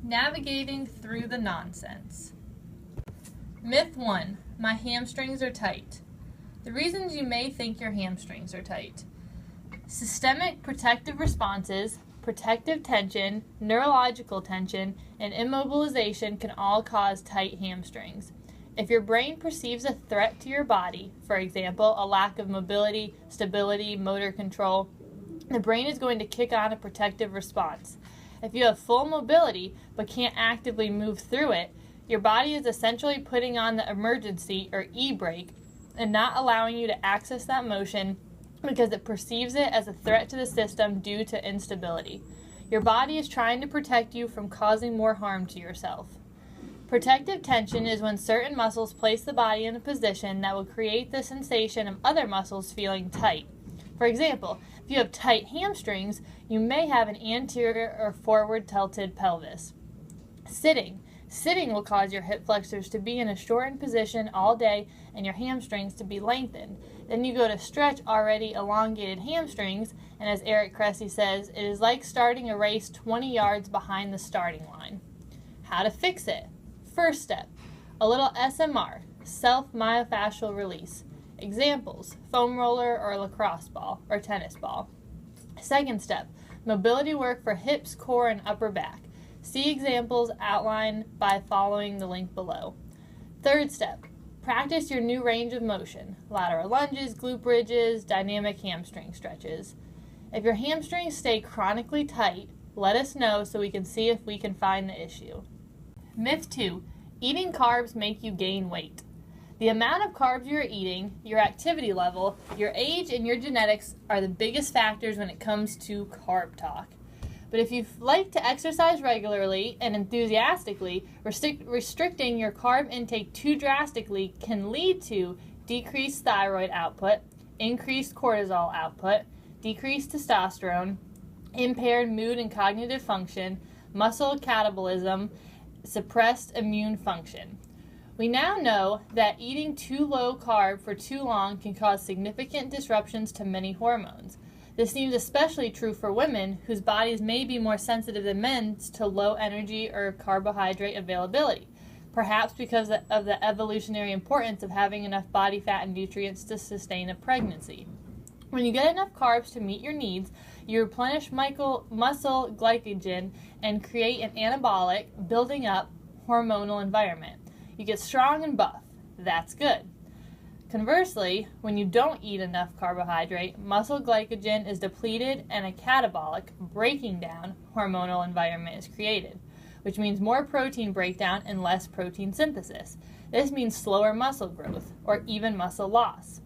Navigating through the nonsense. Myth 1. My hamstrings are tight. The reasons you may think your hamstrings are tight. Systemic protective responses, protective tension, neurological tension, and immobilization can all cause tight hamstrings. If your brain perceives a threat to your body, for example, a lack of mobility, stability, motor control, the brain is going to kick on a protective response. If you have full mobility but can't actively move through it, your body is essentially putting on the emergency or e-brake and not allowing you to access that motion because it perceives it as a threat to the system due to instability. Your body is trying to protect you from causing more harm to yourself. Protective tension is when certain muscles place the body in a position that will create the sensation of other muscles feeling tight. For example, if you have tight hamstrings, you may have an anterior or forward tilted pelvis. Sitting. Sitting will cause your hip flexors to be in a shortened position all day and your hamstrings to be lengthened. Then you go to stretch already elongated hamstrings, and as Eric Cressy says, it is like starting a race 20 yards behind the starting line. How to fix it? First step, a little SMR, self-myofascial release. Examples, foam roller or lacrosse ball or tennis ball. Second step, mobility work for hips, core, and upper back. See examples outlined by following the link below. Third step, practice your new range of motion, lateral lunges, glute bridges, dynamic hamstring stretches. If your hamstrings stay chronically tight, let us know so we can see if we can find the issue. Myth 2, eating carbs make you gain weight. The amount of carbs you're eating, your activity level, your age, and your genetics are the biggest factors when it comes to carb talk. But if you like to exercise regularly and enthusiastically, restricting your carb intake too drastically can lead to decreased thyroid output, increased cortisol output, decreased testosterone, impaired mood and cognitive function, muscle catabolism, suppressed immune function. We now know that eating too low carb for too long can cause significant disruptions to many hormones. This seems especially true for women whose bodies may be more sensitive than men's to low energy or carbohydrate availability, perhaps because of the evolutionary importance of having enough body fat and nutrients to sustain a pregnancy. When you get enough carbs to meet your needs, you replenish muscle glycogen and create an anabolic, building up hormonal environment. You get strong and buff. That's good. Conversely, when you don't eat enough carbohydrate, muscle glycogen is depleted and a catabolic, breaking down, hormonal environment is created, which means more protein breakdown and less protein synthesis. This means slower muscle growth, or even muscle loss.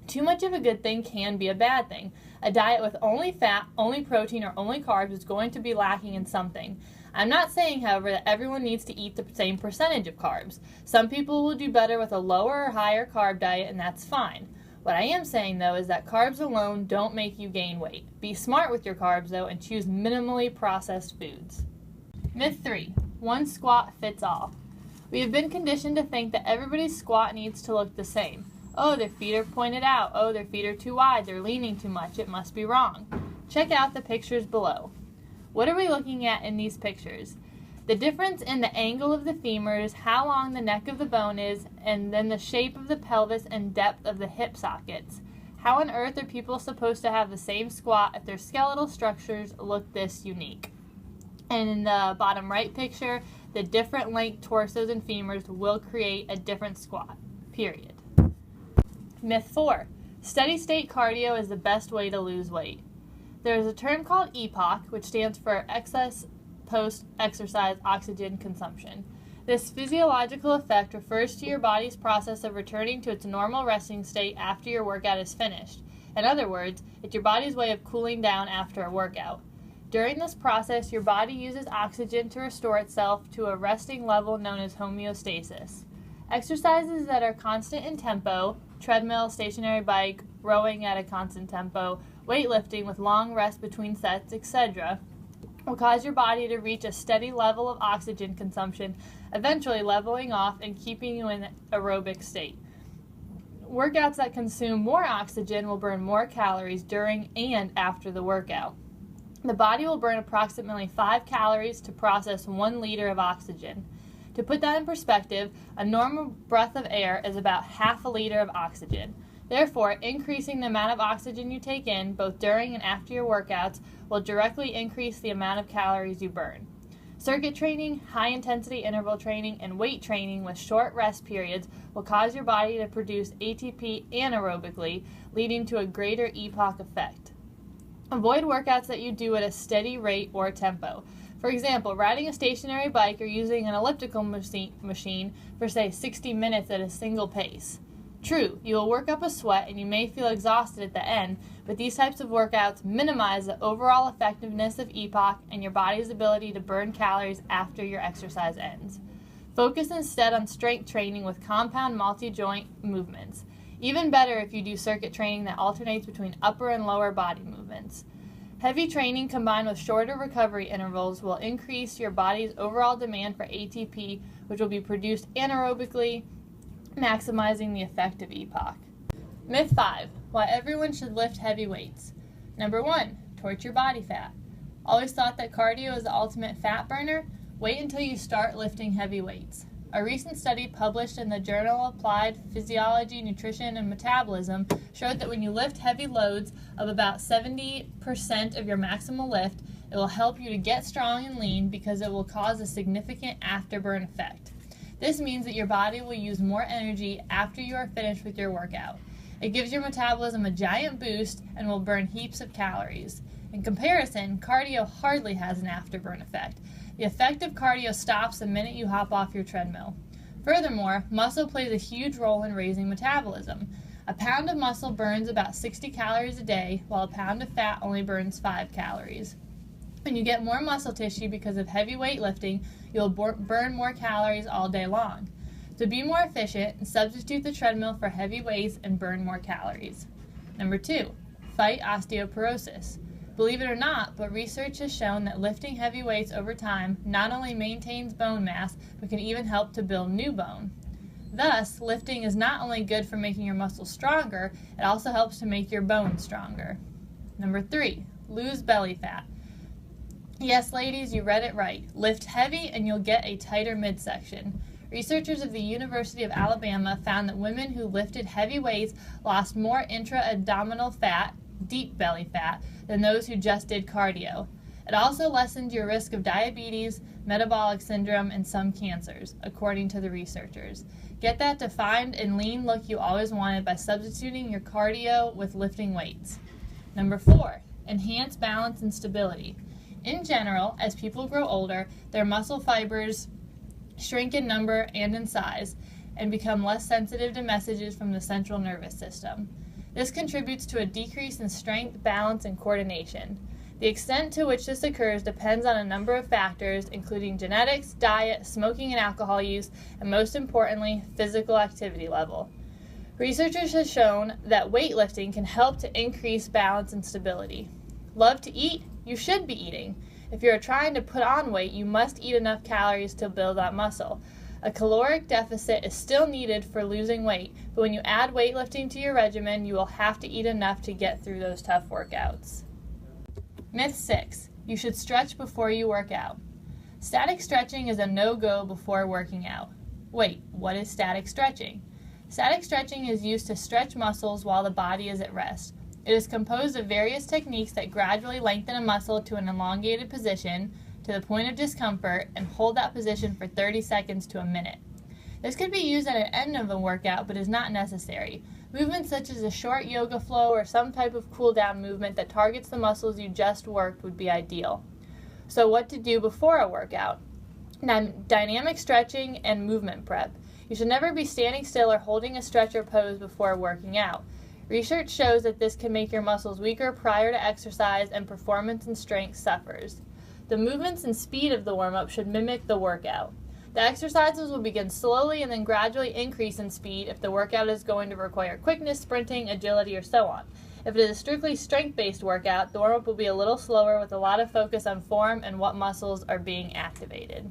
Too much of a good thing can be a bad thing. A diet with only fat, only protein, or only carbs is going to be lacking in something. I'm not saying, however, that everyone needs to eat the same percentage of carbs. Some people will do better with a lower or higher carb diet, and that's fine. What I am saying, though, is that carbs alone don't make you gain weight. Be smart with your carbs, though, and choose minimally processed foods. Myth 3. One squat fits all. We have been conditioned to think that everybody's squat needs to look the same. Oh, their feet are pointed out. Oh, their feet are too wide. They're leaning too much. It must be wrong. Check out the pictures below. What are we looking at in these pictures? The difference in the angle of the femurs, how long the neck of the bone is, and then the shape of the pelvis and depth of the hip sockets. How on earth are people supposed to have the same squat if their skeletal structures look this unique? And in the bottom right picture, the different length torsos and femurs will create a different squat, period. Myth 4. Steady state cardio is the best way to lose weight. There is a term called EPOC, which stands for excess post-exercise oxygen consumption. This physiological effect refers to your body's process of returning to its normal resting state after your workout is finished. In other words, it's your body's way of cooling down after a workout. During this process, your body uses oxygen to restore itself to a resting level known as homeostasis. Exercises that are constant in tempo, treadmill, stationary bike, rowing at a constant tempo, weightlifting with long rest between sets, etc., will cause your body to reach a steady level of oxygen consumption, eventually leveling off and keeping you in aerobic state. Workouts that consume more oxygen will burn more calories during and after the workout. The body will burn approximately 5 calories to process 1 liter of oxygen. To put that in perspective, a normal breath of air is about half a liter of oxygen. Therefore, increasing the amount of oxygen you take in, both during and after your workouts, will directly increase the amount of calories you burn. Circuit training, high-intensity interval training, and weight training with short rest periods will cause your body to produce ATP anaerobically, leading to a greater EPOC effect. Avoid workouts that you do at a steady rate or tempo. For example, riding a stationary bike or using an elliptical machine for, say, 60 minutes at a single pace. True, you will work up a sweat and you may feel exhausted at the end, but these types of workouts minimize the overall effectiveness of EPOC and your body's ability to burn calories after your exercise ends. Focus instead on strength training with compound multi-joint movements. Even better if you do circuit training that alternates between upper and lower body movements. Heavy training combined with shorter recovery intervals will increase your body's overall demand for ATP, which will be produced anaerobically, maximizing the effect of EPOC. Myth 5. Why everyone should lift heavy weights. Number 1. Torch your body fat. Always thought that cardio is the ultimate fat burner? Wait until you start lifting heavy weights. A recent study published in the journal Applied Physiology, Nutrition, and Metabolism showed that when you lift heavy loads of about 70% of your maximal lift, it will help you to get strong and lean because it will cause a significant afterburn effect. This means that your body will use more energy after you are finished with your workout. It gives your metabolism a giant boost and will burn heaps of calories. In comparison, cardio hardly has an afterburn effect. The effect of cardio stops the minute you hop off your treadmill. Furthermore, muscle plays a huge role in raising metabolism. A pound of muscle burns about 60 calories a day, while a pound of fat only burns 5 calories. When you get more muscle tissue because of heavy weightlifting, you'll burn more calories all day long. So be more efficient and substitute the treadmill for heavy weights and burn more calories. Number 2, fight osteoporosis. Believe it or not, but research has shown that lifting heavy weights over time not only maintains bone mass, but can even help to build new bone. Thus, lifting is not only good for making your muscles stronger, it also helps to make your bones stronger. Number 3, lose belly fat. Yes, ladies, you read it right. Lift heavy and you'll get a tighter midsection. Researchers of the University of Alabama found that women who lifted heavy weights lost more intra-abdominal fat, deep belly fat, than those who just did cardio. It also lessened your risk of diabetes, metabolic syndrome, and some cancers, according to the researchers. Get that defined and lean look you always wanted by substituting your cardio with lifting weights. Number 4, enhance balance and stability. In general, as people grow older, their muscle fibers shrink in number and in size and become less sensitive to messages from the central nervous system. This contributes to a decrease in strength, balance, and coordination. The extent to which this occurs depends on a number of factors, including genetics, diet, smoking and alcohol use, and most importantly, physical activity level. Researchers have shown that weightlifting can help to increase balance and stability. Love to eat? You should be eating. If you're trying to put on weight, you must eat enough calories to build that muscle. A caloric deficit is still needed for losing weight, but when you add weightlifting to your regimen, you will have to eat enough to get through those tough workouts. Myth 6. You should stretch before you work out. Static stretching is a no-go before working out. Wait, what is static stretching? Static stretching is used to stretch muscles while the body is at rest. It is composed of various techniques that gradually lengthen a muscle to an elongated position, to the point of discomfort, and hold that position for 30 seconds to a minute. This could be used at an end of a workout, but is not necessary. Movements such as a short yoga flow or some type of cool-down movement that targets the muscles you just worked would be ideal. So what to do before a workout? Dynamic stretching and movement prep. You should never be standing still or holding a stretch or pose before working out. Research shows that this can make your muscles weaker prior to exercise and performance and strength suffers. The movements and speed of the warm-up should mimic the workout. The exercises will begin slowly and then gradually increase in speed if the workout is going to require quickness, sprinting, agility, or so on. If it is a strictly strength-based workout, the warm-up will be a little slower with a lot of focus on form and what muscles are being activated.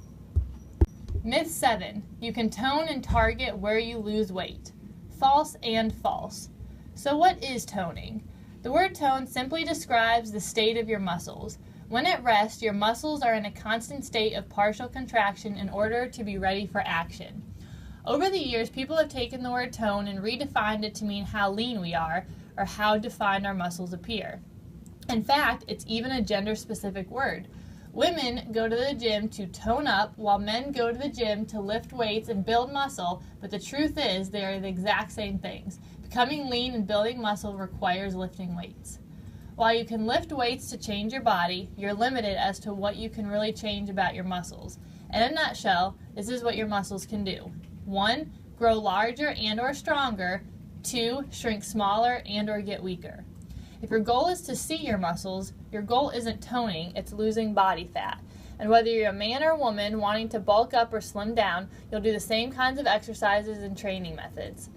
Myth 7. You can tone and target where you lose weight. False and false. So what is toning? The word tone simply describes the state of your muscles. When at rest, your muscles are in a constant state of partial contraction in order to be ready for action. Over the years, people have taken the word tone and redefined it to mean how lean we are, or how defined our muscles appear. In fact, it's even a gender-specific word. Women go to the gym to tone up, while men go to the gym to lift weights and build muscle, but the truth is they are the exact same things. Becoming lean and building muscle requires lifting weights. While you can lift weights to change your body, you're limited as to what you can really change about your muscles. In a nutshell, this is what your muscles can do. 1. Grow larger and or stronger. 2. Shrink smaller and or get weaker. If your goal is to see your muscles, your goal isn't toning, it's losing body fat. And whether you're a man or a woman wanting to bulk up or slim down, you'll do the same kinds of exercises and training methods.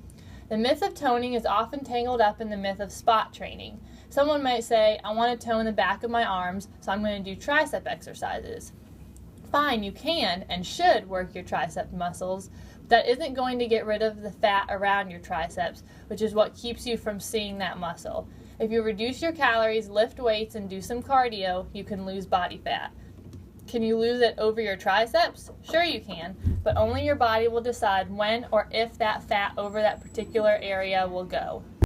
The myth of toning is often tangled up in the myth of spot training. Someone might say, I want to tone the back of my arms, so I'm going to do tricep exercises. Fine, you can and should work your tricep muscles, but that isn't going to get rid of the fat around your triceps, which is what keeps you from seeing that muscle. If you reduce your calories, lift weights, and do some cardio, you can lose body fat. Can you lose it over your triceps? Sure you can, but only your body will decide when or if that fat over that particular area will go.